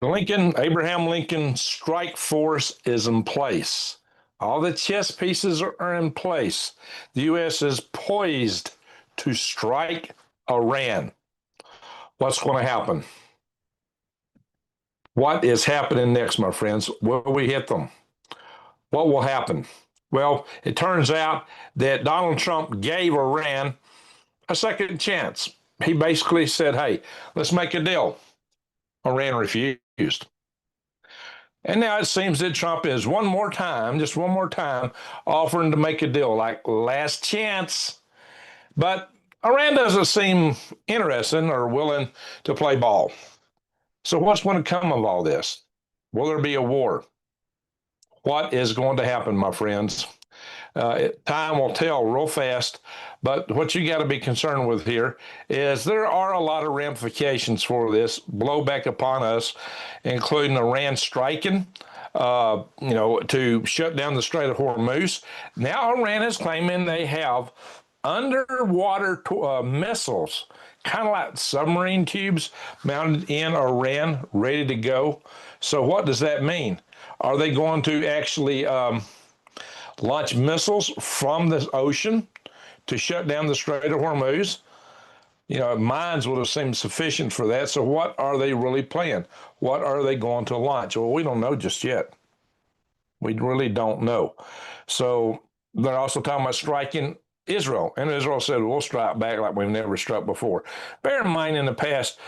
Abraham Lincoln strike force is in place. All the chess pieces are in place. The U.S. is poised to strike Iran. What's going to happen? What is happening next, my friends? Will we hit them? What will happen? Well, it turns out that Donald Trump gave Iran a second chance. He basically said, hey, let's make a deal. Iran refused. And now it seems that Trump is one more time, just one more time, offering to make a deal, like last chance. But Iran doesn't seem interested or willing to play ball. So what's going to come of all this? Will there be a war? What is going to happen, my friends? Time will tell real fast, but what you got to be concerned with here is there are a lot of ramifications for this blowback upon us, including Iran striking, to shut down the Strait of Hormuz. Now Iran is claiming they have underwater missiles, kind of like submarine tubes mounted in Iran, ready to go. So what does that mean? Are they going to actually launch missiles from the ocean to shut down the Strait of Hormuz? Mines would have seemed sufficient for that. So what are they really planning? What are they going to launch? Well, we don't know just yet. We really don't know. So they're also talking about striking Israel. And Israel said, we'll strike back like we've never struck before. Bear in mind, in the past,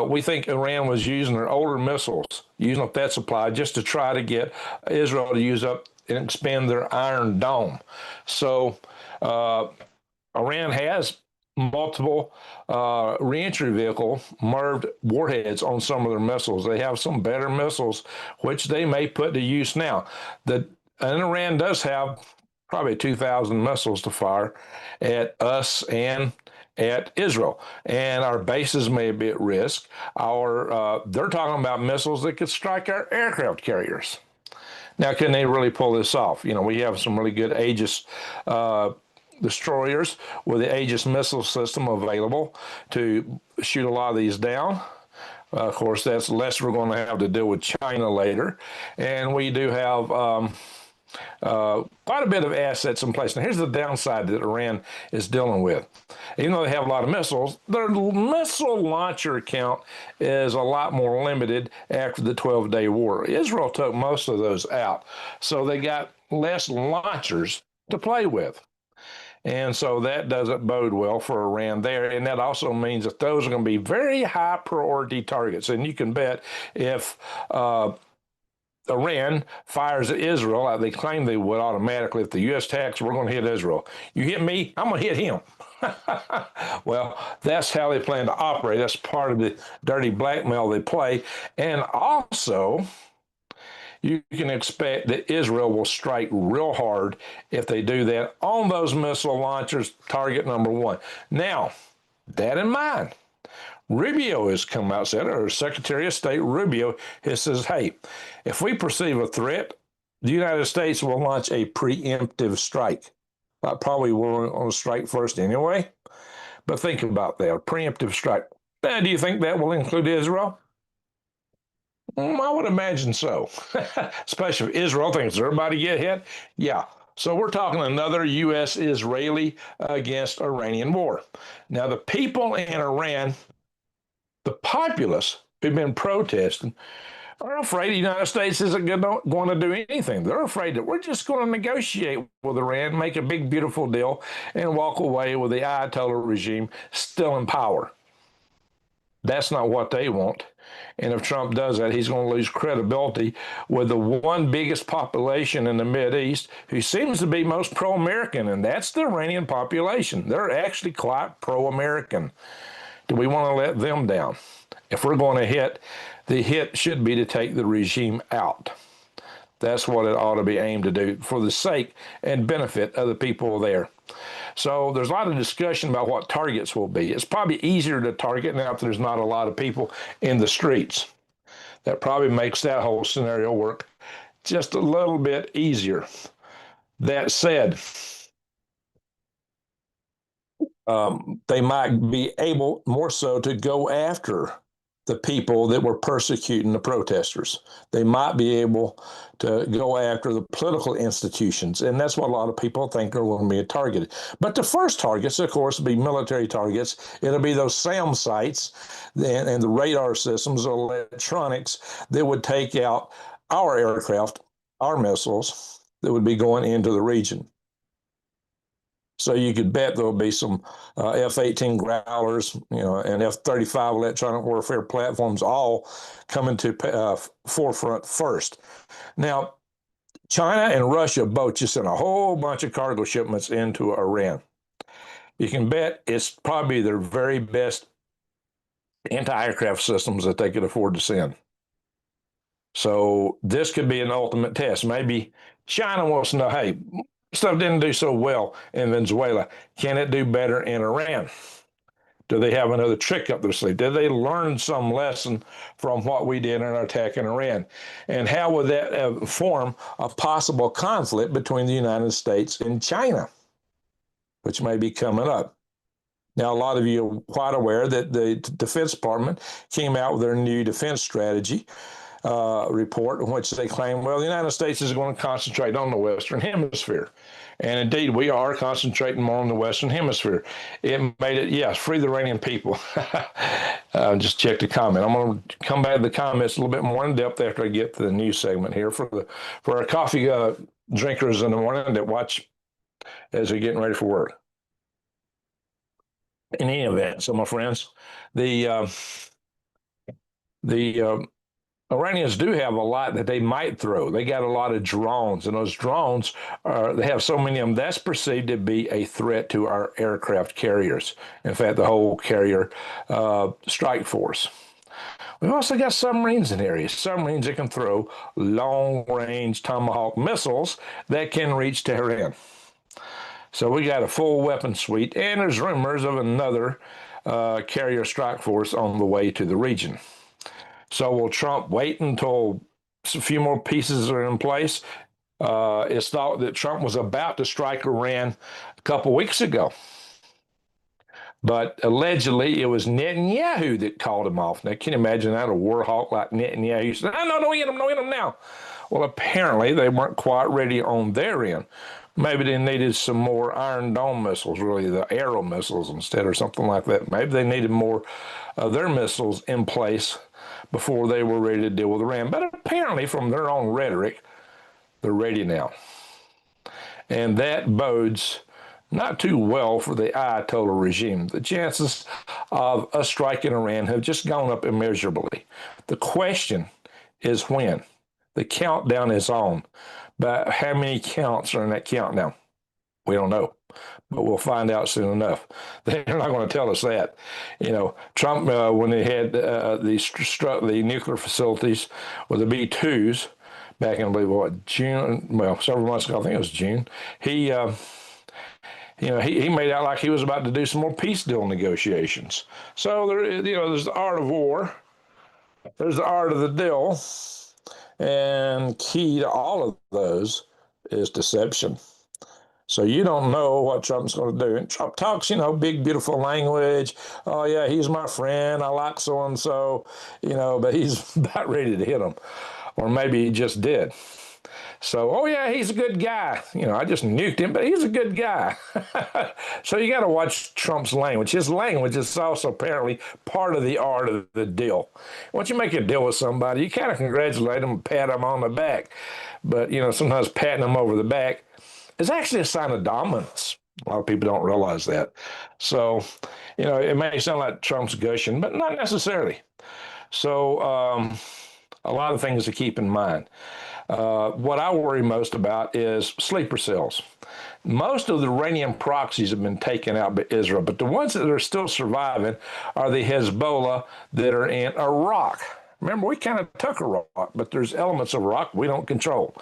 we think Iran was using their older missiles, using up that supply just to try to get Israel to use up and expand their Iron Dome. So Iran has multiple reentry vehicle MIRV warheads on some of their missiles. They have some better missiles, which they may put to use now. And Iran does have probably 2,000 missiles to fire at us and at Israel, and our bases may be at risk. They're talking about missiles that could strike our aircraft carriers. Now, can they really pull this off? We have some really good Aegis destroyers with the Aegis missile system available to shoot a lot of these down. Of course, that's less we're going to have to deal with China later. And we do have quite a bit of assets in place. Now, here's the downside that Iran is dealing with. Even though they have a lot of missiles, their missile launcher count is a lot more limited after the 12-day war. Israel took most of those out, so they got less launchers to play with. And so that doesn't bode well for Iran there. And that also means that those are going to be very high priority targets. And you can bet if Iran fires at Israel, like they claim they would automatically, if the U.S. attacks, we're going to hit Israel. You hit me, I'm going to hit him. Well, that's how they plan to operate. That's part of the dirty blackmail they play. And also, you can expect that Israel will strike real hard if they do that on those missile launchers, target number one. Now, that in mind, Rubio has come out and said, or Secretary of State Rubio, he says, hey, if we perceive a threat, the United States will launch a preemptive strike. I probably will on a strike first anyway, but think about that, a preemptive strike. Now, do you think that will include Israel? I would imagine so, especially if Israel thinks they're about to get hit. Yeah. So we're talking another U.S.-Israeli against Iranian war. Now, the people in Iran, the populace who've been protesting, are afraid the United States isn't going to do anything. They're afraid that we're just going to negotiate with Iran, make a big, beautiful deal, and walk away with the Ayatollah regime still in power. That's not what they want. And if Trump does that, he's going to lose credibility with the one biggest population in the Mideast who seems to be most pro-American, and that's the Iranian population. They're actually quite pro-American. Do we want to let them down? If we're going to hit, the hit should be to take the regime out. That's what it ought to be aimed to do for the sake and benefit of the people there. So there's a lot of discussion about what targets will be. It's probably easier to target now if there's not a lot of people in the streets. That probably makes that whole scenario work just a little bit easier. That said, they might be able more so to go after the people that were persecuting the protesters. They might be able to go after the political institutions, and that's what a lot of people think are going to be targeted. But the first targets, of course, will be military targets. It'll be those SAM sites and the radar systems, electronics that would take out our aircraft, our missiles that would be going into the region. So you could bet there'll be some F-18 Growlers, and F-35 electronic warfare platforms all coming to forefront first. Now, China and Russia both just sent a whole bunch of cargo shipments into Iran. You can bet it's probably their very best anti-aircraft systems that they could afford to send. So this could be an ultimate test. Maybe China wants to know, hey, stuff didn't do so well in Venezuela. Can it do better in Iran? Do they have another trick up their sleeve? Did they learn some lesson from what we did in our attack in Iran? And how would that form a possible conflict between the United States and China, which may be coming up? Now, a lot of you are quite aware that the Defense Department came out with their new defense strategy report in which they claim, well, the United States is going to concentrate on the Western Hemisphere. And indeed, we are concentrating more on the Western Hemisphere. It made it, yes, free the Iranian people. Just check the comment. I'm going to come back to the comments a little bit more in depth after I get to the news segment here for our coffee drinkers in the morning that watch as they're getting ready for work. In any event, so my friends, the Iranians do have a lot that they might throw. They got a lot of drones, and those drones they have so many of them. That's perceived to be a threat to our aircraft carriers. In fact, the whole carrier strike force. We've also got submarines in areas. Submarines that can throw long-range Tomahawk missiles that can reach Tehran. So we got a full weapon suite, and there's rumors of another carrier strike force on the way to the region. So will Trump wait until a few more pieces are in place? It's thought that Trump was about to strike Iran a couple weeks ago. But allegedly, it was Netanyahu that called him off. Now, can you imagine that? A war hawk like Netanyahu said, no, don't hit him, don't hit him now. Well, apparently, they weren't quite ready on their end. Maybe they needed some more Iron Dome missiles, really, the Arrow missiles instead, or something like that. Maybe they needed more of their missiles in place before they were ready to deal with Iran. But apparently, from their own rhetoric, they're ready now. And that bodes not too well for the Ayatollah regime. The chances of us striking Iran have just gone up immeasurably. The question is when. The countdown is on. But how many counts are in that countdown? We don't know, but we'll find out soon enough. They're not going to tell us that. Trump, when they had the nuclear facilities with the B-2s back in, I believe, June, several months ago, I think it was June, he made out like he was about to do some more peace deal negotiations. So there's the art of war, there's the art of the deal, and key to all of those is deception. So you don't know what Trump's going to do. And Trump talks, big, beautiful language. Oh, yeah, he's my friend. I like so-and-so, but he's about ready to hit him. Or maybe he just did. So, oh, yeah, he's a good guy. I just nuked him, but he's a good guy. So you got to watch Trump's language. His language is also apparently part of the art of the deal. Once you make a deal with somebody, you kind of congratulate them and pat them on the back. But, sometimes patting them over the back is actually a sign of dominance. A lot of people don't realize that. So, it may sound like Trump's gushing, but not necessarily. So, a lot of things to keep in mind. What I worry most about is sleeper cells. Most of the Iranian proxies have been taken out by Israel, but the ones that are still surviving are the Hezbollah that are in Iraq. Remember, we kind of took Iraq, but there's elements of Iraq we don't control.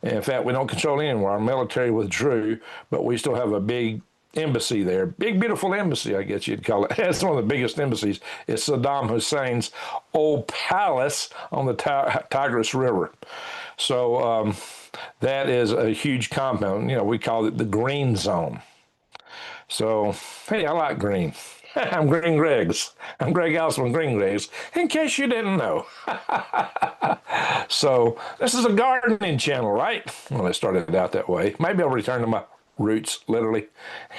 In fact, we don't control anywhere. Our military withdrew, but we still have a big embassy there. Big, beautiful embassy, I guess you'd call it. It's one of the biggest embassies. It's Saddam Hussein's old palace on the Tigris River. So that is a huge compound. We call it the green zone. So, hey, I like green. I'm Green Greg's. I'm Greg Allison from Green Greg's, in case you didn't know. So this is a gardening channel, right? Well, I started out that way. Maybe I'll return to my roots, literally,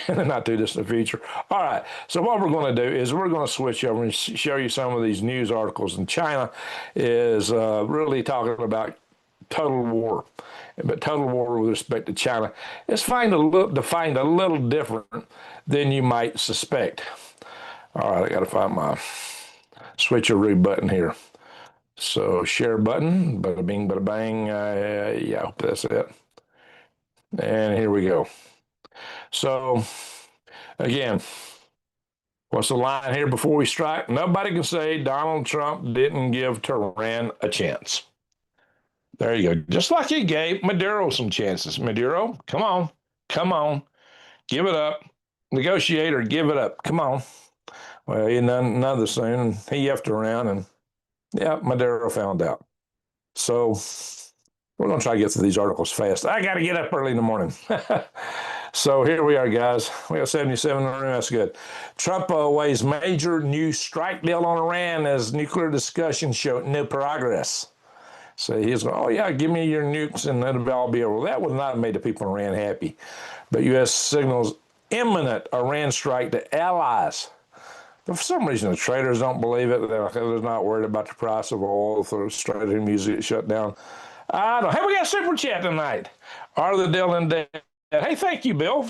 and not do this in the future. All right, so what we're going to do is we're going to switch over and show you some of these news articles. And China is really talking about total war. But total war with respect to China is defined a little different than you might suspect. All right, I got to find my switcheroo button here. So share button, bada bing, bada bang. Yeah, I hope that's it. And here we go. So again, what's the line here before we strike? Nobody can say Donald Trump didn't give Tehran a chance. There you go. Just like he gave Maduro some chances. Maduro, come on, come on, give it up. Negotiator, give it up. Come on. Well, he none of the soon. He effed around, and yeah, Maduro found out. So we're going to try to get through these articles fast. I got to get up early in the morning. So here we are, guys. We got 77 in the room. That's good. Trump weighs major new strike deal on Iran as nuclear discussions show no progress. So he's going, oh, yeah, give me your nukes and it'll all be over. That would not have made the people in Iran happy. But U.S. signals imminent Iran strike to allies. But for some reason, the traders don't believe it. They're not worried about the price of oil. So straight to music shut down. I don't. Hey, we got a super chat tonight. Are the Dylan dead? Hey, thank you, Bill.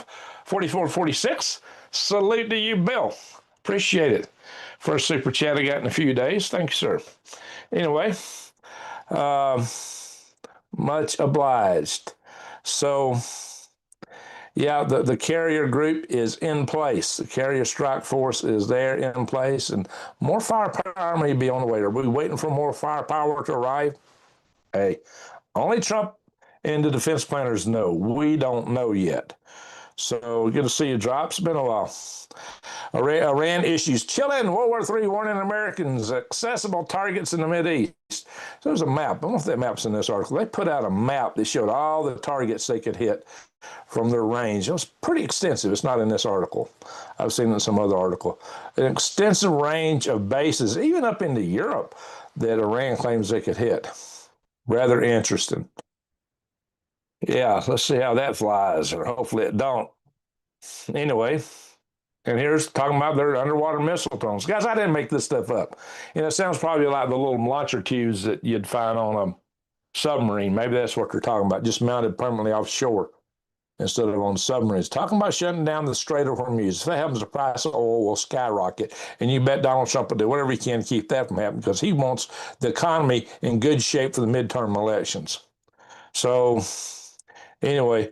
4446. Salute to you, Bill. Appreciate it. First super chat I got in a few days. Thank you, sir. Anyway, much obliged. So, yeah, the carrier group is in place. The carrier strike force is there in place, and more firepower may be on the way. Are we waiting for more firepower to arrive? Hey, only Trump and the defense planners know. We don't know yet. So good to see you, Drop. It's been a while. Iran issues chilling World War III warning Americans accessible targets in the Mideast. So there's a map. I don't know if that map's in this article. They put out a map that showed all the targets they could hit from their range. It was pretty extensive. It's not in this article. I've seen it in some other article. An extensive range of bases, even up into Europe, that Iran claims they could hit. Rather interesting. Yeah, let's see how that flies, or hopefully it don't. Anyway, and here's talking about their underwater missile drones. Guys, I didn't make this stuff up. You know, it sounds probably like the little launcher tubes that you'd find on a submarine. Maybe that's what they're talking about, just mounted permanently offshore instead of on submarines. Talking about shutting down the Strait of Hormuz. If that happens, the price of oil will skyrocket. And you bet Donald Trump will do whatever he can to keep that from happening because he wants the economy in good shape for the midterm elections. So anyway,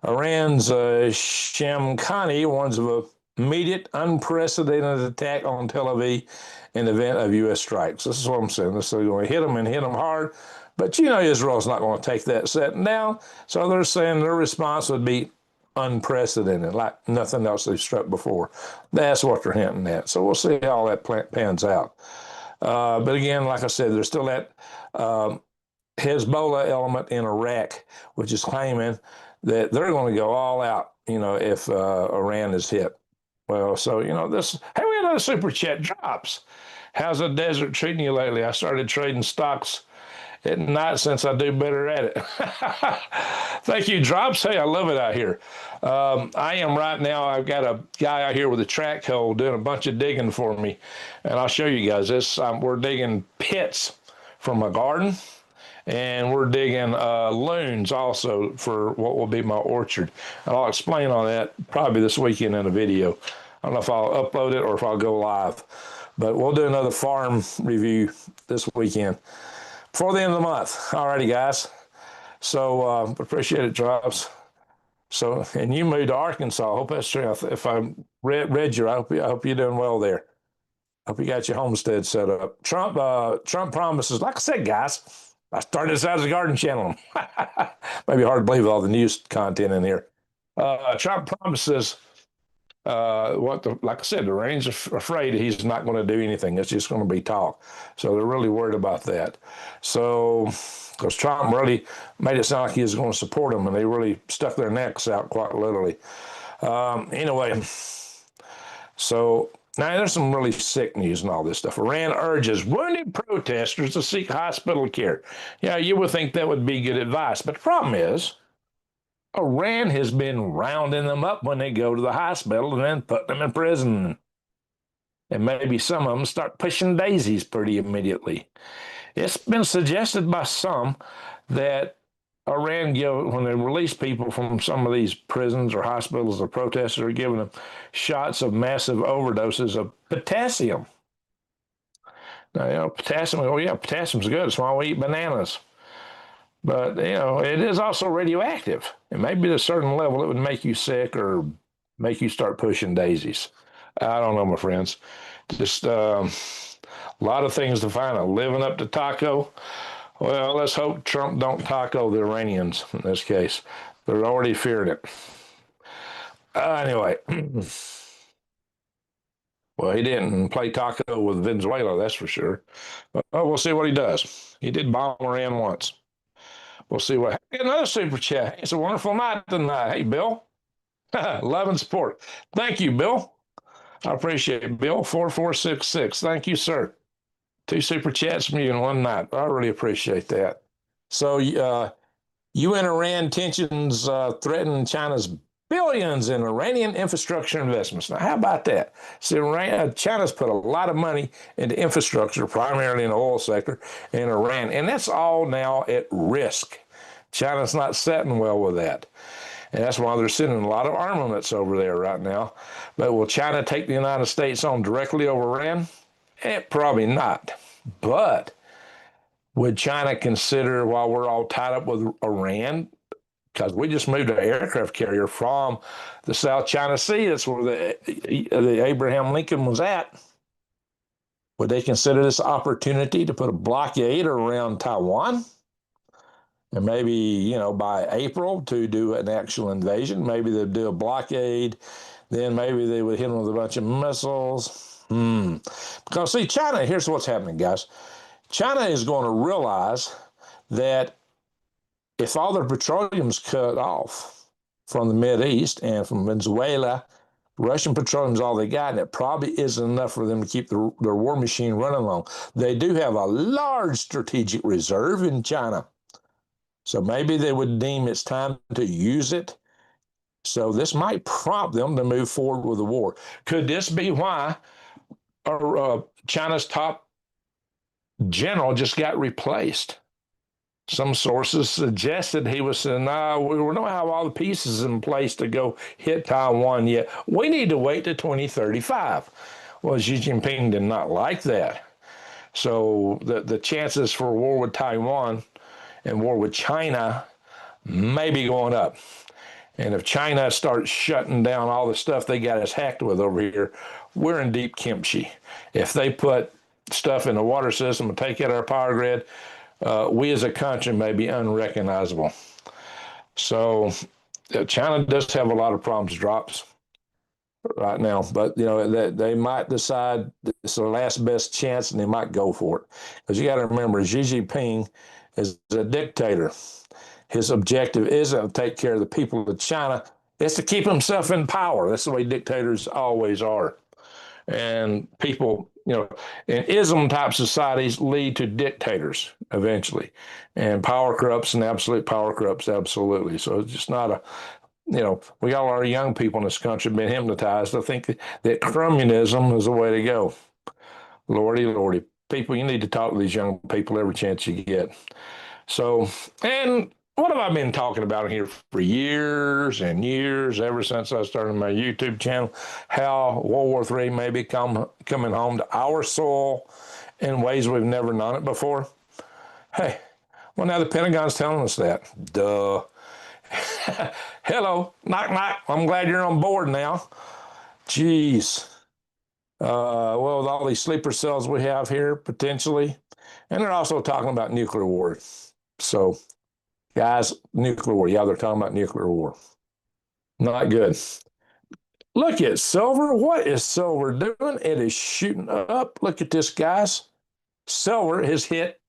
Iran's Shamkhani warns of an immediate, unprecedented attack on Tel Aviv in the event of U.S. strikes. This is what I'm saying. They're going to hit them and hit them hard. But you know Israel's not going to take that setting down. So they're saying their response would be unprecedented, like nothing else they've struck before. That's what they're hinting at. So we'll see how all that pans out. But again, like I said, there's still that Hezbollah element in Iraq, which is claiming that they're going to go all out, you know, if Iran is hit. Well, so, you know, this, hey, we had another super chat drops. How's the desert treating you lately? I started trading stocks at night since I do better at it. Thank you, Drops. Hey, I love it out here. I am right now, I've got a guy out here with a track hoe doing a bunch of digging for me. And I'll show you guys this. We're digging pits from my garden. And we're digging loons also for what will be my orchard. And I'll explain on that probably this weekend in a video. I don't know if I'll upload it or if I'll go live. But we'll do another farm review this weekend before the end of the month. All righty, guys. So appreciate it, Drops. So, and you moved to Arkansas. I hope that's true. If I read you, I hope you're doing well there. I hope you got your homestead set up. Trump promises, like I said, guys, I started this out as a garden channel. Maybe hard to believe all the news content in here. Trump promises like I said, the Iranians are afraid he's not going to do anything. It's just going to be talk. So they're really worried about that. So, because Trump really made it sound like he was going to support them, and they really stuck their necks out quite literally. Anyway, so Now, there's some really sick news and all this stuff. Iran urges wounded protesters to seek hospital care. Yeah, you would think that would be good advice, but the problem is Iran has been rounding them up when they go to the hospital and then putting them in prison. And maybe some of them start pushing daisies pretty immediately. It's been suggested by some that Iran give when they release people from some of these prisons or hospitals, the protesters are giving them shots of massive overdoses of potassium. Now, potassium, oh yeah, potassium's good. That's why we eat bananas. But, it is also radioactive. And maybe at a certain level, it would make you sick or make you start pushing daisies. I don't know, my friends. Just a lot of things to find out. Living up to taco. Well, let's hope Trump don't taco the Iranians in this case. They're already fearing it. Anyway, well, he didn't play taco with Venezuela, that's for sure. But, we'll see what he does. He did bomb Iran once. We'll see what. Another super chat. It's a wonderful night tonight. Hey, Bill. Love and support. Thank you, Bill. I appreciate it. Bill 4466. Thank you, sir. 2 super chats from you in one night. I really appreciate that. So, UN Iran tensions threaten China's billions in Iranian infrastructure investments. Now, how about that? See, China's put a lot of money into infrastructure, primarily in the oil sector, in Iran, and that's all now at risk. China's not sitting well with that. And that's why they're sending a lot of armaments over there right now. But will China take the United States on directly over Iran? Probably not. But would China consider, while we're all tied up with Iran, because we just moved an aircraft carrier from the South China Sea, that's where the Abraham Lincoln was at, would they consider this opportunity to put a blockade around Taiwan? And maybe, by April to do an actual invasion. Maybe they'd do a blockade. Then maybe they would hit them with a bunch of missiles. Because, see, China, here's what's happening, guys. China is going to realize that if all their petroleum's cut off from the Mideast and from Venezuela, Russian petroleum's all they got, and it probably isn't enough for them to keep their war machine running long. They do have a large strategic reserve in China. So maybe they would deem it's time to use it. So this might prompt them to move forward with the war. Could this be why China's top general just got replaced? Some sources suggested he was saying, no, we don't have all the pieces in place to go hit Taiwan yet. We need to wait to 2035. Well, Xi Jinping did not like that. So the chances for war with Taiwan and war with China may be going up. And if China starts shutting down all the stuff they got us hacked with over here, we're in deep kimchi. If they put stuff in the water system and take out our power grid, we as a country may be unrecognizable. So China does have a lot of problems, drops right now, but they might decide it's their last best chance and they might go for it. Because you got to remember, Xi Jinping is a dictator. His objective isn't to take care of the people of China, it's to keep himself in power. That's the way dictators always are. And people, and ism type societies lead to dictators eventually. And power corrupts, and absolute power corrupts absolutely. So it's just not we got a lot of young people in this country been hypnotized. I think that communism is the way to go. Lordy, Lordy. People, you need to talk to these young people every chance you get. So, and what have I been talking about here for years and years, ever since I started my YouTube channel, how World War III may be coming home to our soil in ways we've never known it before? Hey, well, now the Pentagon's telling us that. Duh. Hello, knock, knock. I'm glad you're on board now. Jeez. Well, with all these sleeper cells we have here, potentially, and they're also talking about nuclear war. So, guys, nuclear war. Yeah, they're talking about nuclear war. Not good. Look at silver. What is silver doing? It is shooting up. Look at this, guys. Silver has hit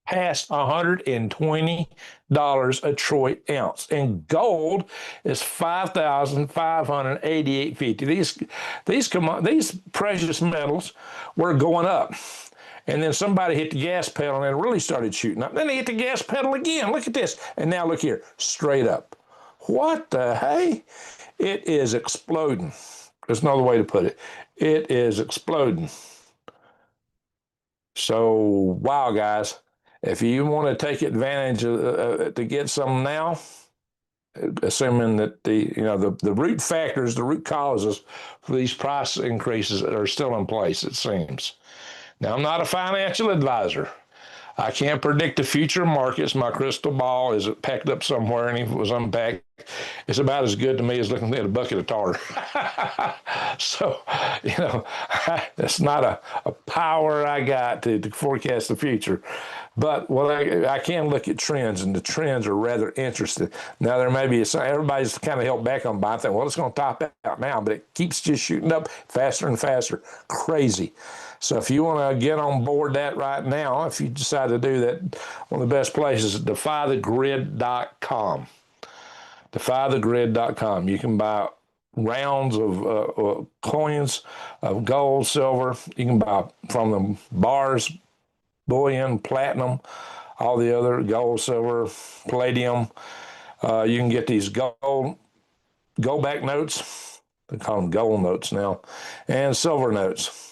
past $120 a troy ounce, and gold is 5,588.50. These precious metals were going up. And then somebody hit the gas pedal and it really started shooting up. Then they hit the gas pedal again. Look at this. And now look here, straight up. What the hey? It is exploding. There's another way to put it. It is exploding. So, wow, guys, if you want to take advantage of, to get some now, assuming that the root factors, the root causes for these price increases are still in place, it seems. Now, I'm not a financial advisor. I can't predict the future markets. My crystal ball is packed up somewhere, and if it was unpacked, it's about as good to me as looking at a bucket of tar. So, that's not a power I got to forecast the future. But what I can look at trends, and the trends are rather interesting. Now, there may be everybody's kind of held back on buying, thinking, well, it's going to top out now, but it keeps just shooting up faster and faster. Crazy. So if you want to get on board that right now, if you decide to do that, one of the best places is defythegrid.com. Defythegrid.com. You can buy rounds of coins of gold, silver. You can buy from them bars, bullion, platinum, all the other gold, silver, palladium. You can get these gold-backed notes. They call them gold notes now, and silver notes.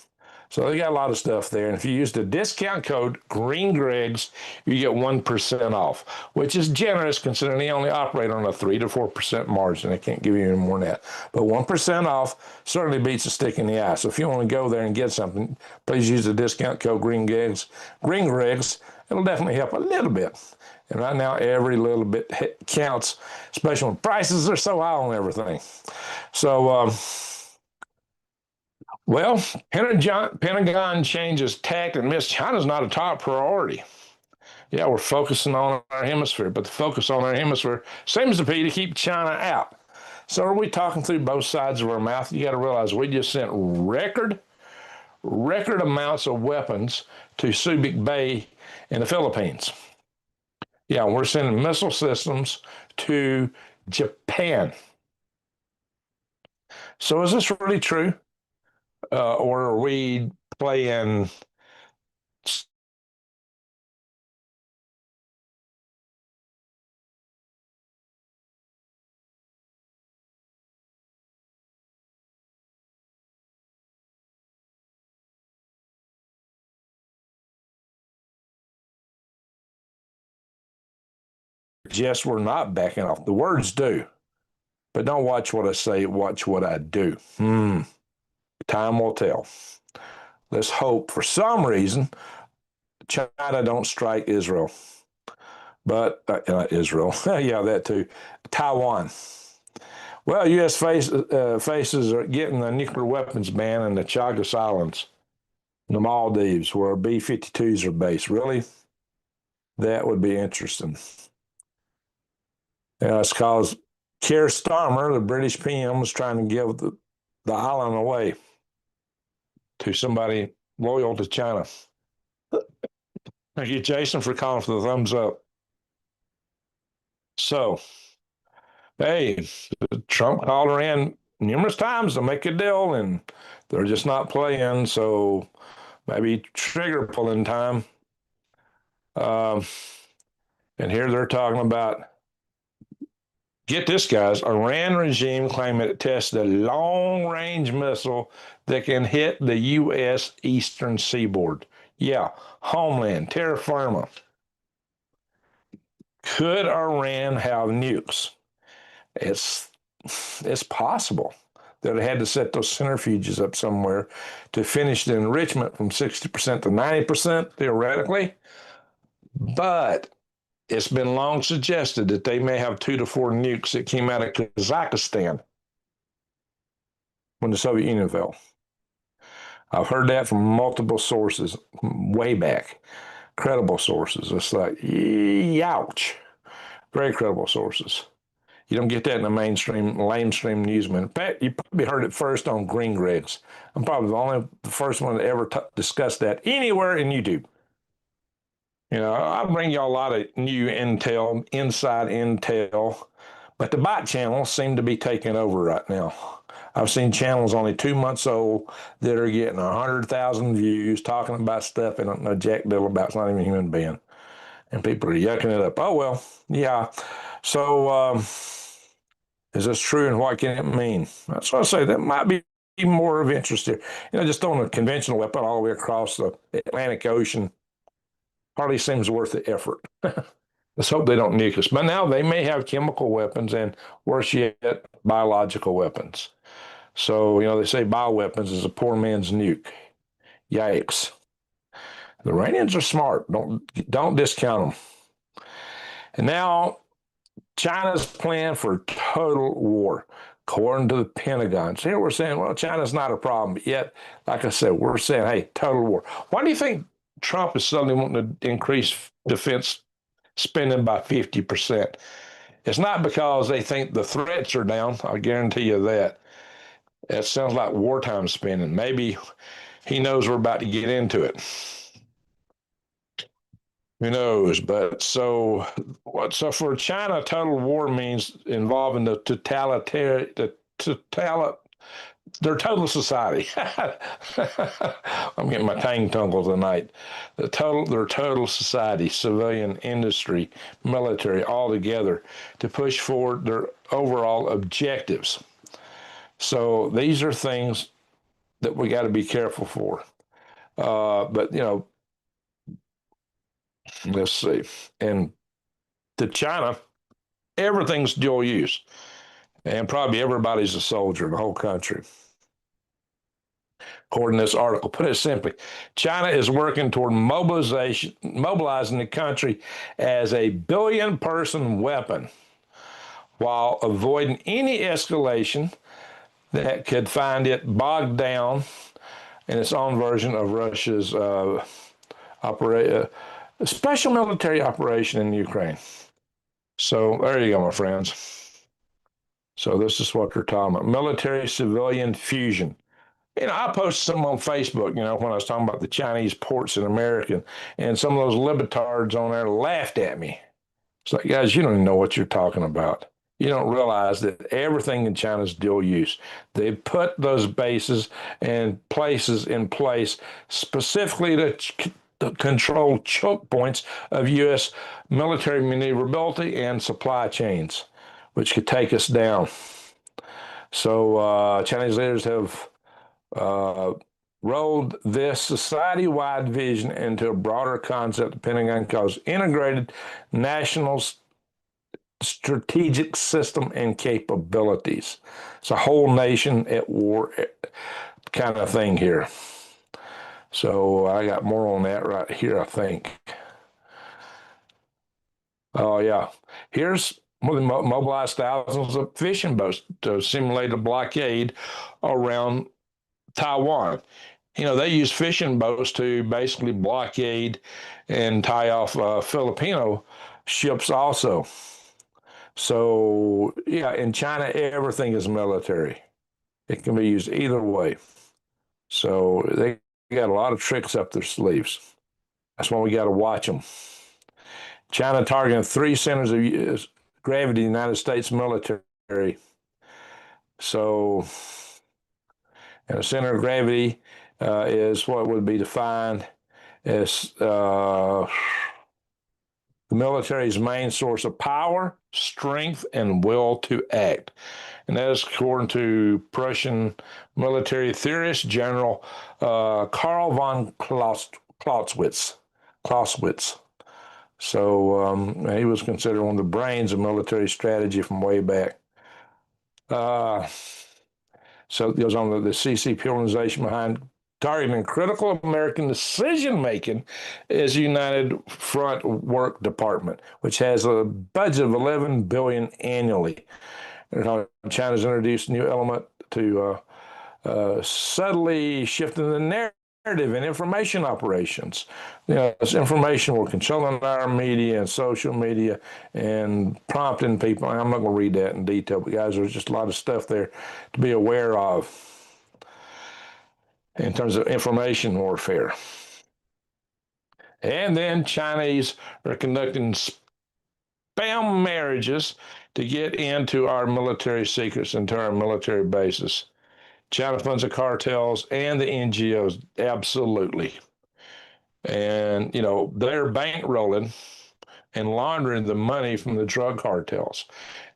So they got a lot of stuff there. And if you use the discount code GreenGregs, you get 1% off, which is generous considering they only operate on a 3 to 4% margin. They can't give you any more than that. But 1% off certainly beats a stick in the eye. So if you want to go there and get something, please use the discount code GreenGregs. It'll definitely help a little bit. And right now, every little bit counts, especially when prices are so high on everything. So, well, Pentagon changes tact and miss. China's not a top priority. Yeah, we're focusing on our hemisphere, but the focus on our hemisphere seems to be to keep China out. So are we talking through both sides of our mouth? You got to realize we just sent record amounts of weapons to Subic Bay in the Philippines. Yeah, we're sending missile systems to Japan. So is this really true? Or are we playing yes, we're not backing off. The words do, but don't watch what I say, watch what I do. Time will tell. Let's hope for some reason China don't strike Israel. But Israel, yeah, that too. Taiwan. Well, U.S. faces are getting a nuclear weapons ban in the Chagos Islands, the Maldives, where B-52s are based. Really? That would be interesting. It's because Keir Starmer, the British PM, was trying to give the island away to somebody loyal to China. Thank you, Jason, for calling for the thumbs up. So, hey, Trump called her in numerous times to make a deal, and they're just not playing. So maybe trigger pulling time. And here they're talking about, get this, guys, Iran regime claiming it tested a long-range missile that can hit the U.S. eastern seaboard. Yeah, homeland, terra firma. Could Iran have nukes? It's possible that it had to set those centrifuges up somewhere to finish the enrichment from 60% to 90%, theoretically. But it's been long suggested that they may have 2 to 4 nukes that came out of Kazakhstan when the Soviet Union fell. I've heard that from multiple sources way back, credible sources. It's like, ouch, very credible sources. You don't get that in the lamestream newsman. In fact, you probably heard it first on Green Gregs. I'm probably the first one to ever discuss that anywhere in YouTube. I bring you a lot of new intel, inside intel, but the bot channels seem to be taking over right now. I've seen channels only 2 months old that are getting 100,000 views talking about stuff they don't know jack diddle about. It's not even a human being. And people are yucking it up. Oh, well, yeah. So, is this true and what can it mean? That's what I say. That might be more of interest here. Just throwing a conventional weapon all the way across the Atlantic Ocean hardly seems worth the effort. Let's hope they don't nuke us. But now they may have chemical weapons and, worse yet, biological weapons. So, they say bioweapons is a poor man's nuke. Yikes. The Iranians are smart. Don't discount them. And now China's plan for total war, according to the Pentagon. So here we're saying, well, China's not a problem. Yet, like I said, we're saying, hey, total war. Why do you think Trump is suddenly wanting to increase defense spending by 50%? It's not because they think the threats are down. I guarantee you that. It sounds like wartime spending. Maybe he knows we're about to get into it. Who knows? But so for China, total war means involving the their total society. I'm getting my tang tungle tonight. Their total society, civilian, industry, military, all together to push forward their overall objectives. So these are things that we got to be careful for. But let's see. And to China, everything's dual use, and probably everybody's a soldier in the whole country. According to this article, put it simply, China is working toward mobilizing the country as a billion-person weapon while avoiding any escalation that could find it bogged down in its own version of Russia's special military operation in Ukraine. So there you go, my friends. So this is what they're talking about: military-civilian fusion. I posted something on Facebook, when I was talking about the Chinese ports in America, and some of those libertards on there laughed at me. It's like, guys, you don't even know what you're talking about. You don't realize that everything in China is dual use. They put those bases and places in place specifically to control choke points of U.S. military maneuverability and supply chains, which could take us down. So Chinese leaders have rolled this society-wide vision into a broader concept the Pentagon calls integrated national strategic system and capabilities. It's a whole nation at war kind of thing here. So I got more on that right here, I think. Oh, yeah. Here's where they mobilized thousands of fishing boats to simulate a blockade around Taiwan. They use fishing boats to basically blockade and tie off Filipino ships also. So, yeah, in China, everything is military. It can be used either way. So they got a lot of tricks up their sleeves. That's why we got to watch them. China targeting 3 centers of gravity in the United States military. So, and a center of gravity is what would be defined as the military's main source of power, strength, and will to act. And that is according to Prussian military theorist General Karl von Clausewitz. So he was considered one of the brains of military strategy from way back. So it goes on the CCP organization behind targeting critical American decision-making is United Front Work Department, which has a budget of $11 billion annually. China's introduced a new element to subtly shifting the narrative in information operations. This information will controlling our media and social media and prompting people. I'm not going to read that in detail, but guys, there's just a lot of stuff there to be aware of in terms of information warfare. And then Chinese are conducting spam marriages to get into our military secrets, into our military bases. China funds the cartels and the NGOs, absolutely. And, they're bankrolling and laundering the money from the drug cartels.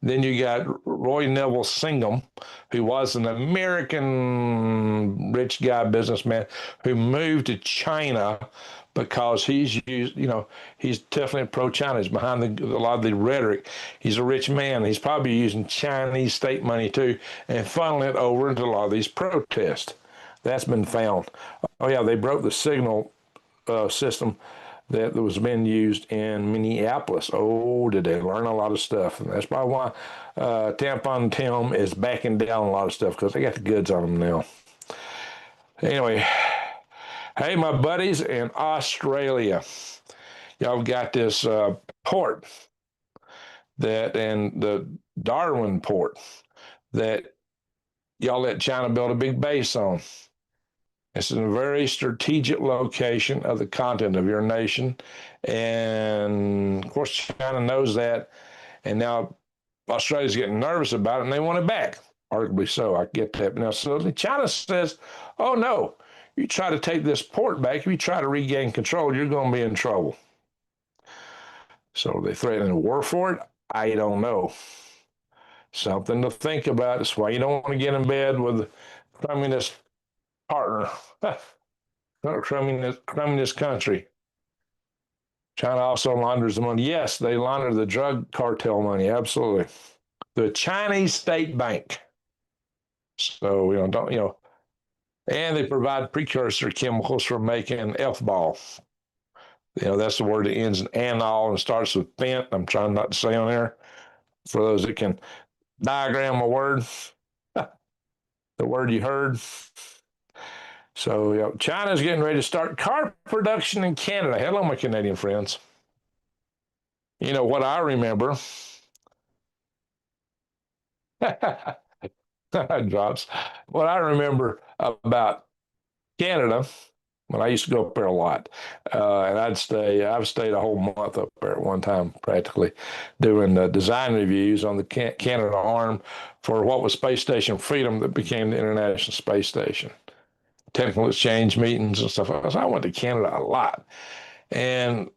Then you got Roy Neville Singham, who was an American rich guy businessman who moved to China because he's used, he's definitely pro-China. He's behind a lot of the rhetoric. He's a rich man. He's probably using Chinese state money too and funneling it over into a lot of these protests. That's been found. Oh yeah, they broke the signal system that was being used in Minneapolis. Oh, did they learn a lot of stuff? And that's probably why Tampon Tim is backing down a lot of stuff, because they got the goods on them now. Anyway, hey, my buddies in Australia, y'all got this port and the Darwin port that y'all let China build a big base on. It's in a very strategic location of the continent of your nation. And of course, China knows that. And now Australia's getting nervous about it and they want it back. Arguably so. I get that. Now, suddenly China says, oh, no, you try to take this port back, if you try to regain control, you're going to be in trouble. So they threaten a war for it? I don't know. Something to think about. That's why you don't want to get in bed with a communist partner. Communist country. China also launders the money. Yes, they launder the drug cartel money. Absolutely. The Chinese state bank. So, and they provide precursor chemicals for making F-ball. That's the word that ends in anol and starts with fent. I'm trying not to say on there for those that can diagram a word, the word you heard. So, China's getting ready to start car production in Canada. Hello, my Canadian friends. What I remember, drops, what I remember about Canada, when I used to go up there a lot, and I've stayed a whole month up there at one time, practically, doing design reviews on the Canada arm for what was Space Station Freedom that became the International Space Station. Technical exchange meetings and stuff. So I went to Canada a lot, and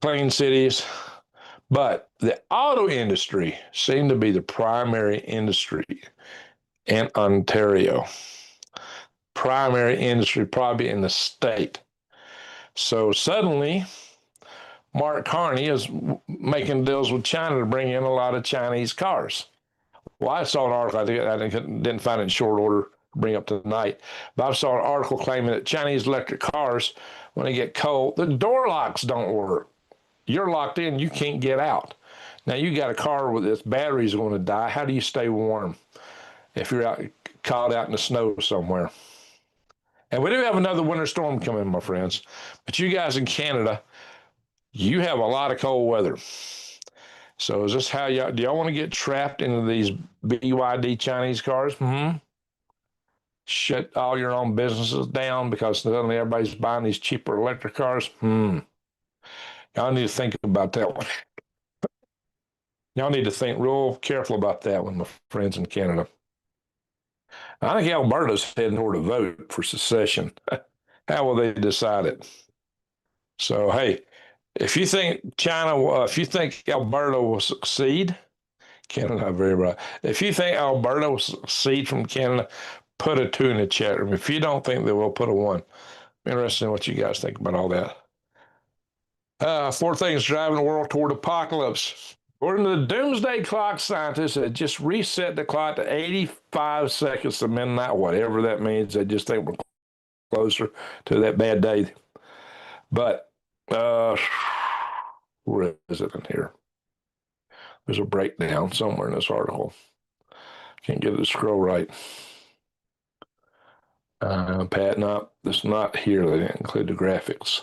clean cities. But the auto industry seemed to be the primary industry in Ontario. Primary industry probably in the state. So suddenly, Mark Carney is making deals with China to bring in a lot of Chinese cars. Well, I saw an article, I didn't find it in short order to bring up tonight, but I saw an article claiming that Chinese electric cars, when they get cold, the door locks don't work. You're locked in, you can't get out. Now you got a car with its batteries going to die. How do you stay warm if you're caught out in the snow somewhere? And we do have another winter storm coming, my friends. But you guys in Canada, you have a lot of cold weather. So is this how do y'all want to get trapped into these BYD Chinese cars? Shut all your own businesses down because suddenly everybody's buying these cheaper electric cars? Y'all need to think about that one. Y'all need to think real careful about that one, my friends in Canada. I think Alberta's heading toward a vote for secession. How will they decide it? So, hey, if you think if you think Alberta will succeed, Canada, very right. If you think Alberta will succeed from Canada, put a 2 in the chat room. If you don't think they will, put a 1. I'm interested in what you guys think about all that. 4 things driving the world toward apocalypse. According to the doomsday clock scientists, it just reset the clock to 85 seconds to midnight, whatever that means. They just think we're closer to that bad day. But where is it in here? There's a breakdown somewhere in this article. Can't get it to scroll right. Pat, no, it's not here. They didn't include the graphics.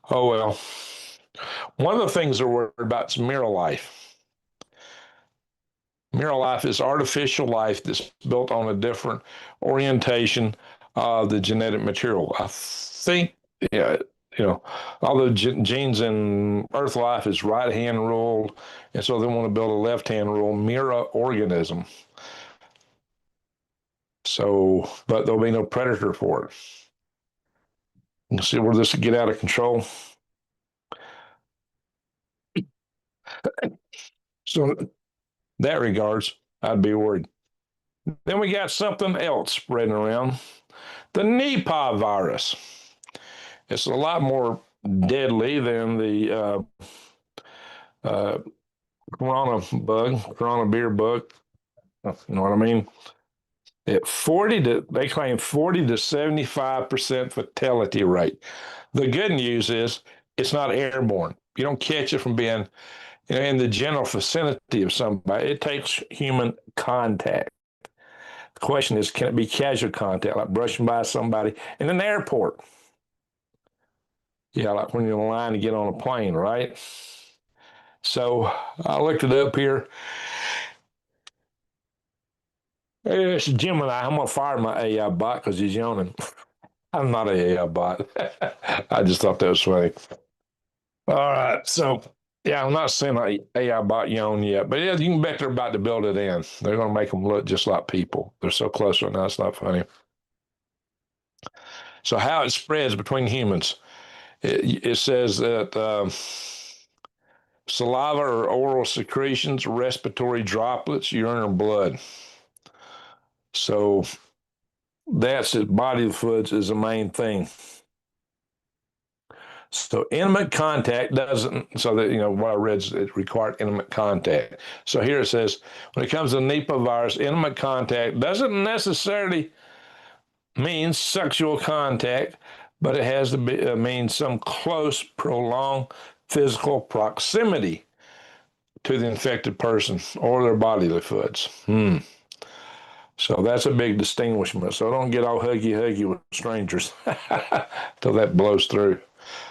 Oh, well. One of the things they're worried about is mirror life. Mirror life is artificial life that's built on a different orientation of the genetic material. I think all the genes in Earth life is right-hand ruled, and so they want to build a left-hand rule mirror organism. So, but there'll be no predator for it. You can see where this will get out of control. So, in that regards, I'd be worried. Then we got something else spreading around, the Nipah virus. It's a lot more deadly than the corona beer bug. You know what I mean? They claim 40 to 75% fatality rate. The good news is it's not airborne. You don't catch it from being in the general vicinity of somebody. It takes human contact. The question is, can it be casual contact, like brushing by somebody in an airport? Yeah, like when you're in line to get on a plane, right? So I looked it up here. It's Gemini. I'm going to fire my AI bot because he's yawning. I'm not an AI bot. I just thought that was funny. All right. So, yeah, I'm not saying AI bot yawn yet, but yeah, you can bet they're about to build it in. They're going to make them look just like people. They're so close right now, it's not funny. So, how it spreads between humans. It says that saliva or oral secretions, respiratory droplets, urine, or blood. So, that's it. Body fluids is the main thing. So intimate contact doesn't, so that, what I read is it required intimate contact. So here it says, when it comes to Nipah virus, intimate contact doesn't necessarily mean sexual contact, but it has to mean some close, prolonged physical proximity to the infected person or their bodily fluids. So that's a big distinguishment. So don't get all huggy with strangers till that blows through.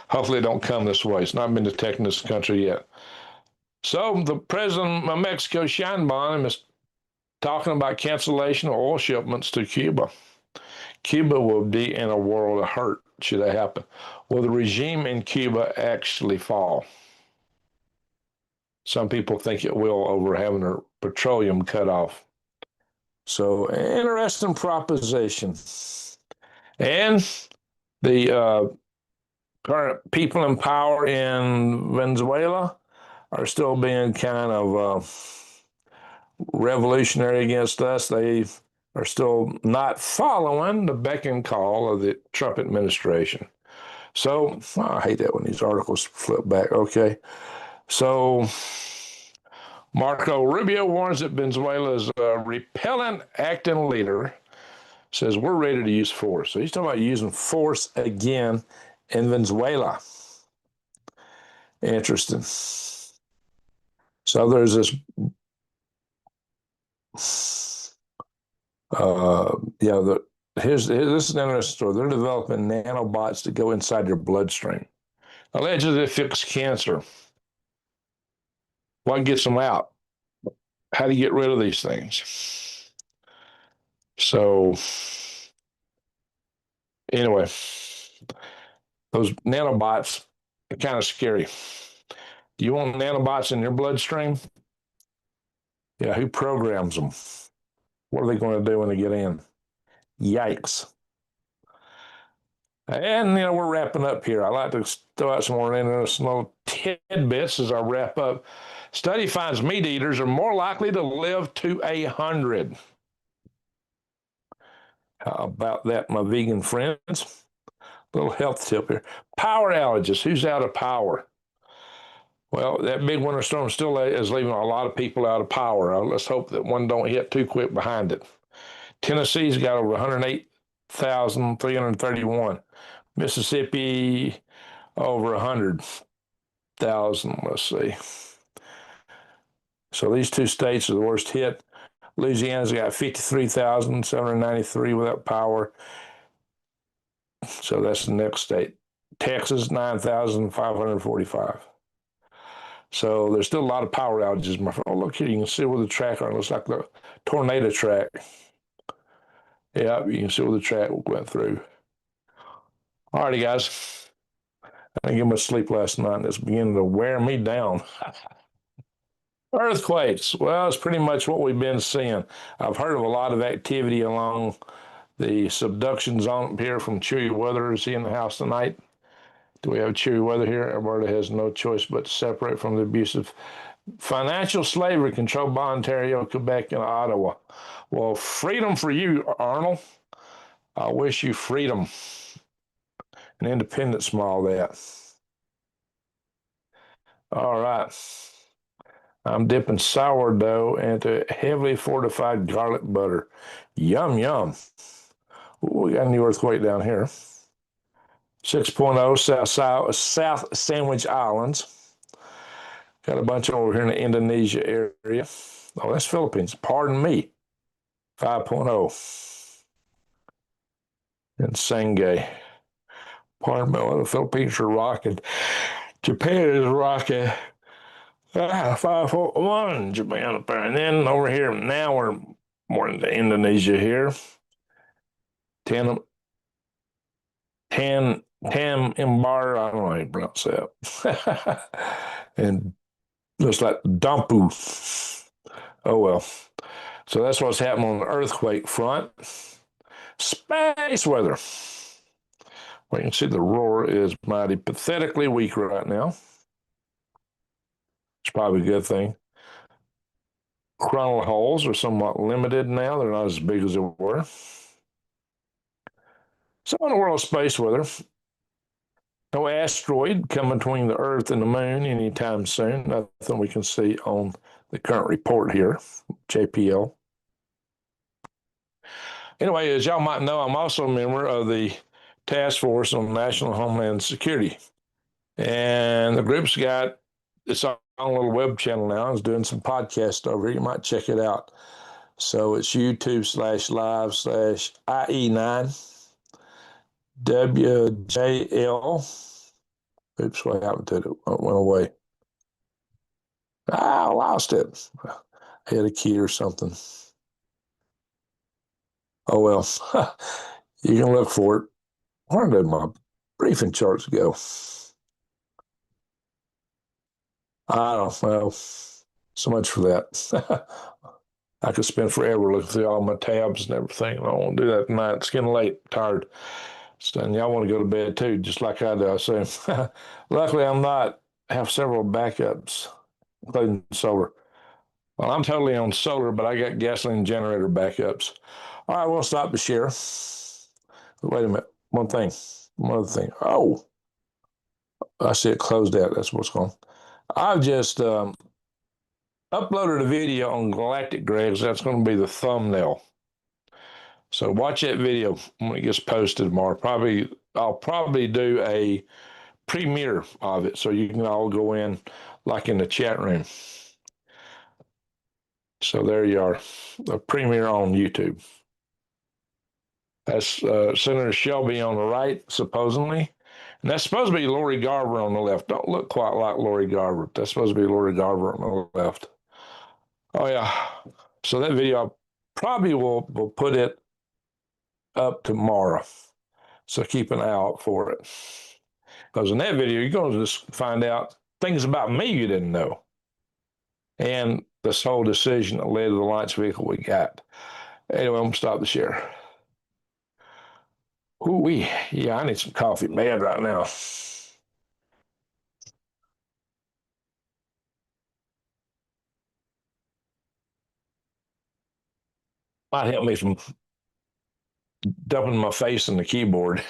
Hopefully it don't come this way. It's not been detected in this country yet. So the president of Mexico, Sheinbaum, is talking about cancellation of oil shipments to Cuba. Cuba will be in a world of hurt should that happen. Will the regime in Cuba actually fall? Some people think it will over having their petroleum cut off. So interesting proposition. And the current people in power in Venezuela are still being kind of revolutionary against us. They are still not following the beck and call of the Trump administration. So I hate that when these articles flip back. Okay. So Marco Rubio warns that Venezuela's repellent acting leader says we're ready to use force. So he's talking about using force again in Venezuela. Interesting. So there's this, this is an interesting story. They're developing nanobots to go inside your bloodstream. Allegedly, fix cancer. What gets them out? How do you get rid of these things? So, anyway, those nanobots are kind of scary. Do you want nanobots in your bloodstream? Yeah, who programs them? What are they going to do when they get in? Yikes. And, we're wrapping up here. I like to throw out some more interesting little tidbits as I wrap up. Study finds meat eaters are more likely to live to 100. How about that, my vegan friends? Little health tip here. Power outages. Who's out of power? Well, that big winter storm still is leaving a lot of people out of power. Let's hope that one don't hit too quick behind it. Tennessee's got over 108,331. Mississippi over 100,000. Let's see. So these two states are the worst hit. Louisiana's got 53,793 without power. So that's the next state. Texas, 9,545. So there's still a lot of power outages, my friend. Oh, look here, you can see where the track are. It looks like the tornado track. Yeah, you can see where the track went through. All righty, guys. I didn't get much sleep last night, and it's beginning to wear me down. Earthquakes. Well, it's pretty much what we've been seeing. I've heard of a lot of activity along the subduction zone here from chilly weather. Is he in the house tonight? Do we have chilly weather here? Alberta has no choice but to separate from the abusive financial slavery controlled by Ontario, Quebec, and Ottawa. Well, freedom for you, Arnold. I wish you freedom and independence from all that. All right. I'm dipping sourdough into heavily fortified garlic butter. Yum, yum. Ooh, we got a new earthquake down here. 6.0 South Sandwich Islands. Got a bunch over here in the Indonesia area. Oh, that's Philippines. Pardon me. 5.0 in Sangay. Pardon me. The Philippines are rocking. Japan is rocking. 5.1 Japan up there. And then over here, now we're more into Indonesia here. 10 Tam Imbar, I don't know how you pronounce that. And looks like Dampu. Oh well. So that's what's happening on the earthquake front. Space weather. Well, you can see the roar is mighty pathetically weak right now. It's probably a good thing. Coronal holes are somewhat limited now. They're not as big as they were. So in the world of space weather, no asteroid coming between the Earth and the Moon anytime soon. Nothing we can see on the current report here, JPL. Anyway, as y'all might know, I'm also a member of the Task Force on National Homeland Security. And the group's got its own little web channel now. It's doing some podcasts over here. You might check it out. So it's YouTube/live/IE9 WJL. Oops, what happened to it? It went away. I lost it. I had a key or something. Oh, well. You can look for it. Where did my briefing charts go? I don't know. So much for that. I could spend forever looking through all my tabs and everything. I won't do that tonight. It's getting late, tired. So, and y'all want to go to bed too, just like I do. So luckily I'm not. I have several backups, including solar. Well, I'm totally on solar, but I got gasoline generator backups. All right, we'll stop the share. Wait a minute. One other thing. Oh, I see it closed out. That's what's going on. I've just uploaded a video on Galactic Gregs. That's going to be the thumbnail. So watch that video when it gets posted tomorrow. I'll probably do a premiere of it so you can all go in like in the chat room. So there you are, a premiere on YouTube. That's Senator Shelby on the right, supposedly. And that's supposed to be Lori Garver on the left. Don't look quite like Lori Garver. That's supposed to be Lori Garver on the left. Oh, yeah. So that video, I probably will put it up tomorrow. So keep an eye out for it. Because in that video, you're going to just find out things about me you didn't know. And this whole decision that led to the launch vehicle we got. Anyway, I'm going to stop the share. Ooh-wee. Yeah, I need some coffee bad right now. Might help me from dumping my face in the keyboard.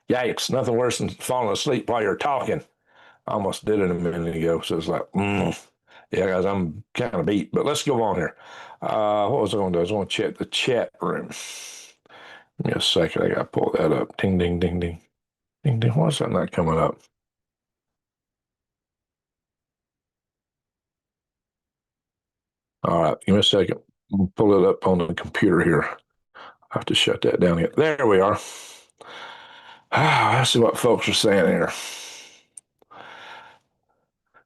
Yikes, nothing worse than falling asleep while you're talking. I almost did it a minute ago, so it's like, yeah, guys, I'm kind of beat. But let's go on here. What was I going to do? I was going to check the chat room. Give me a second. I got to pull that up. Ding, ding, ding, ding. Ding, ding. Why is that not coming up? All right, give me a second. I'll pull it up on the computer here. I have to shut that down again. There we are. Let's see what folks are saying here.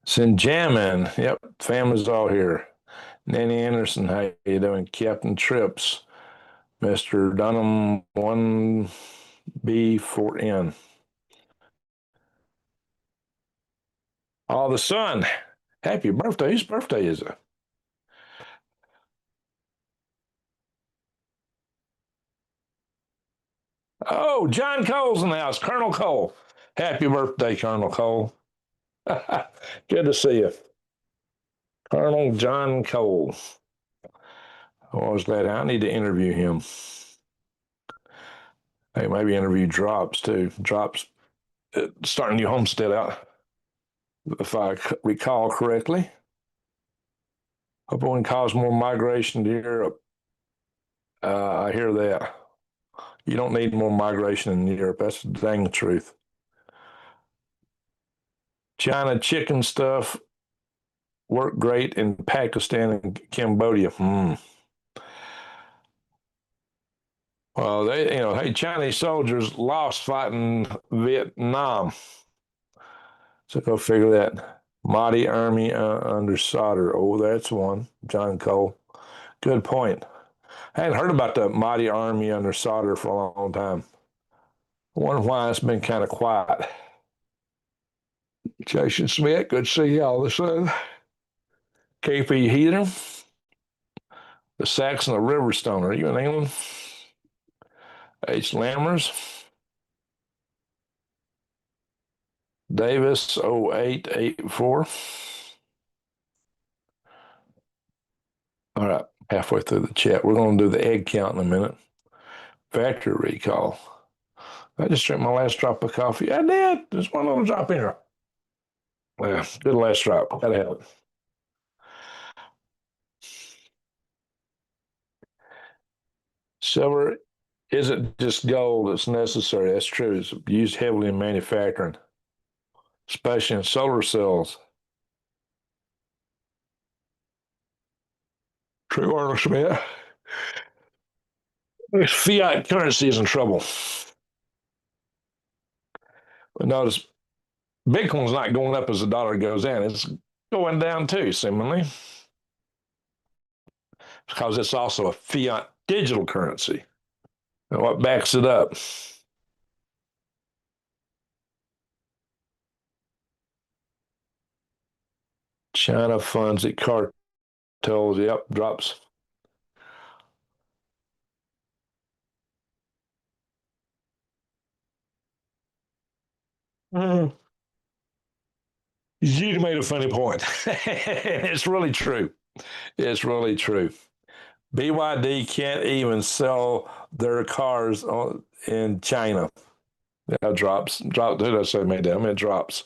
Sinjamin, yep, family's all here. Nanny Anderson, how you doing? Captain Trips, Mr. Dunham, B for N. Oh, the sun. Happy birthday. Whose birthday is it? Oh, John Cole's in the house. Colonel Cole. Happy birthday, Colonel Cole. Good to see you. Colonel John Cole. I was glad. I need to interview him. Hey, maybe interview Drops too. Drops starting new homestead out, if I recall correctly. Hope it won't cause more migration to Europe. I hear that. You don't need more migration in Europe. That's the dang truth. China chicken stuff worked great in Pakistan and Cambodia. Well, hey, Chinese soldiers lost fighting Vietnam. So go figure that. Mahdi Army under Solder. Oh, that's one. John Cole. Good point. I hadn't heard about the Mahdi Army under Solder for a long time. I wonder why it's been kind of quiet. Jason Smith, good to see you all of a sudden. KP Heather, the Saxon of Riverstone. Are you in England? H. Lammers, Davis 0884. All right, halfway through the chat. We're going to do the egg count in a minute. Factory recall. I just drank my last drop of coffee. I did. Just one little drop in here. Yeah, good last drop. Gotta have it. Silver isn't just gold, it's necessary. That's true. It's used heavily in manufacturing, especially in solar cells. True, Arnold Schmidt. Fiat currency is in trouble. But notice Bitcoin's not going up as the dollar goes in. It's going down too, seemingly, because it's also a fiat digital currency. And what backs it up? China funds it cartels. Yep, drops. Mm. You made a funny point. It's really true. It's really true. BYD can't even sell their cars in China. Yeah, drops. Who did I say made that? I mean, drops.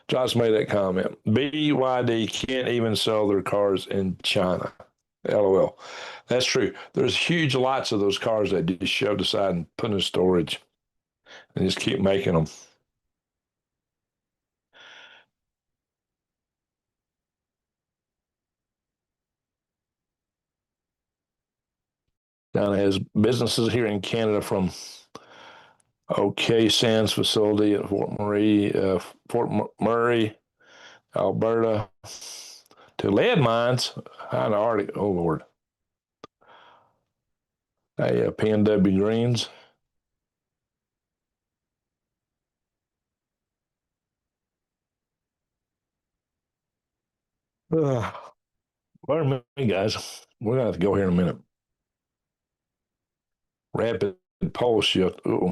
Drops made that comment. BYD can't even sell their cars in China. LOL. That's true. There's huge lots of those cars that just shoved aside and put in storage and just keep making them. Donna has businesses here in Canada from OK Sands facility at Fort Murray, Alberta, to lead mines out in the Arctic. Oh Lord. Hey, PNW Greens. Uh, Pardon me, guys. We're gonna have to go here in a minute. Rapid pole shift. Ooh.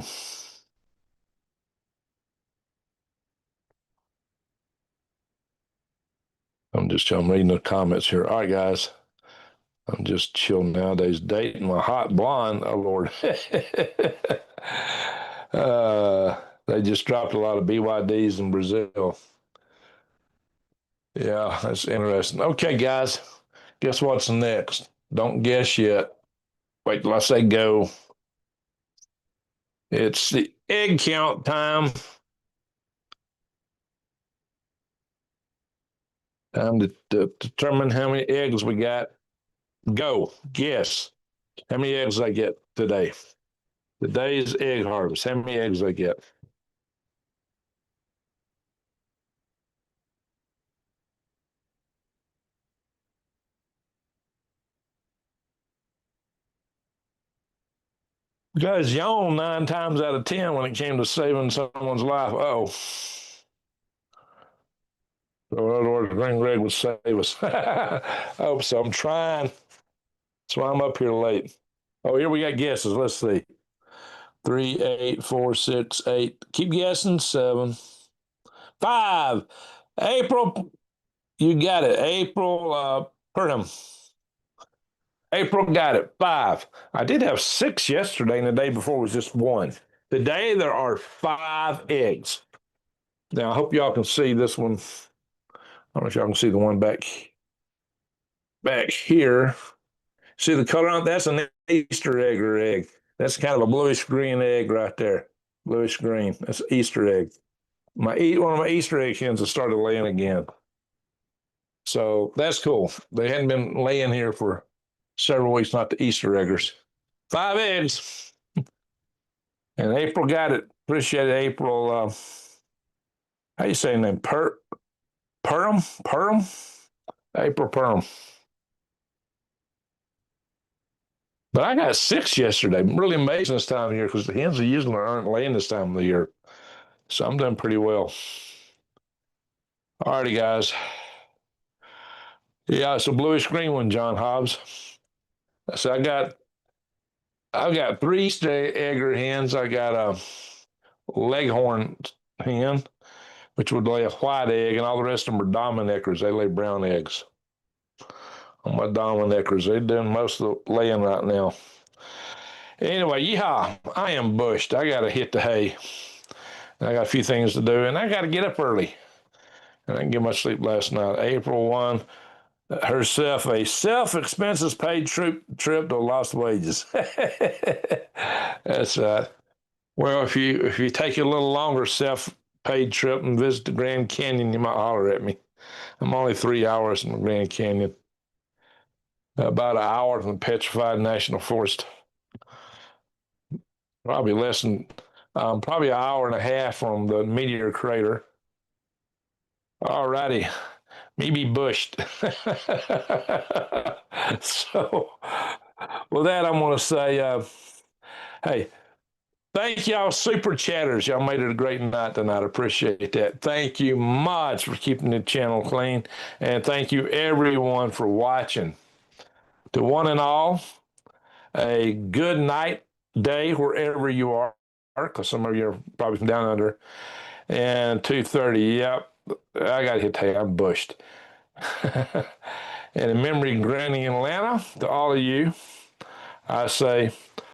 I'm reading the comments here. All right, guys. I'm just chilling nowadays, dating my hot blonde. Oh Lord. They just dropped a lot of BYDs in Brazil. Yeah, that's interesting. Okay, guys. Guess what's next? Don't guess yet. Wait till I say go. It's the egg count time. Time to determine how many eggs we got. Go. Guess. How many eggs I get today? Today's egg harvest. How many eggs I get? Guys yawn 9 times out of 10 when it came to saving someone's life. Oh, so in other words, Green Rig would save us. I hope so. I'm trying. That's why I'm up here late. Oh, here we got guesses. Let's see. 3, 8, 4, 6, 8. Keep guessing. 7, 5. April, you got it. April Purdom. April got it. 5. I did have 6 yesterday, and the day before was just 1. Today there are 5 eggs. Now I hope y'all can see this one. I don't know if y'all can see the one back here. See the color on it? That's an Easter egg or egg. That's kind of a bluish green egg right there. Bluish green. That's an Easter egg. One of my Easter egg hens has started laying again. So that's cool. They hadn't been laying here for several weeks, not the Easter eggers. 5 eggs. And April got it. Appreciate it, April. How you say name? Perm? Perm? April Perm. But I got 6 yesterday. Really amazing this time of year because the hens usually aren't laying this time of the year. So I'm doing pretty well. All righty, guys. Yeah, it's a bluish green one, John Hobbs. So I've got 3 Easter egger hens. I got a leghorn hen, which would lay a white egg, and all the rest of them are Dominickers. They lay brown eggs. On my Dominickers, they're doing most of the laying right now. Anyway, yeehaw, I am bushed. I got to hit the hay. I got a few things to do, and I got to get up early. And I didn't get much sleep last night. April 1, herself a self-expenses paid trip to lost wages. That's right. Well, if you take a little longer self-paid trip and visit the Grand Canyon, you might holler at me. I'm only 3 hours from the Grand Canyon, about an hour from the Petrified National Forest. Probably less than, probably an hour and a half from the meteor crater. All righty, me be bushed. So, with that, I'm going to say, hey, thank y'all, super chatters. Y'all made it a great night tonight. I appreciate that. Thank you much for keeping the channel clean. And thank you, everyone, for watching. To one and all, a good night, day, wherever you are, because some of you are probably from down under. And 2:30, yep, I got to hit hay. I'm bushed. And in memory of Granny in Atlanta, to all of you, I say,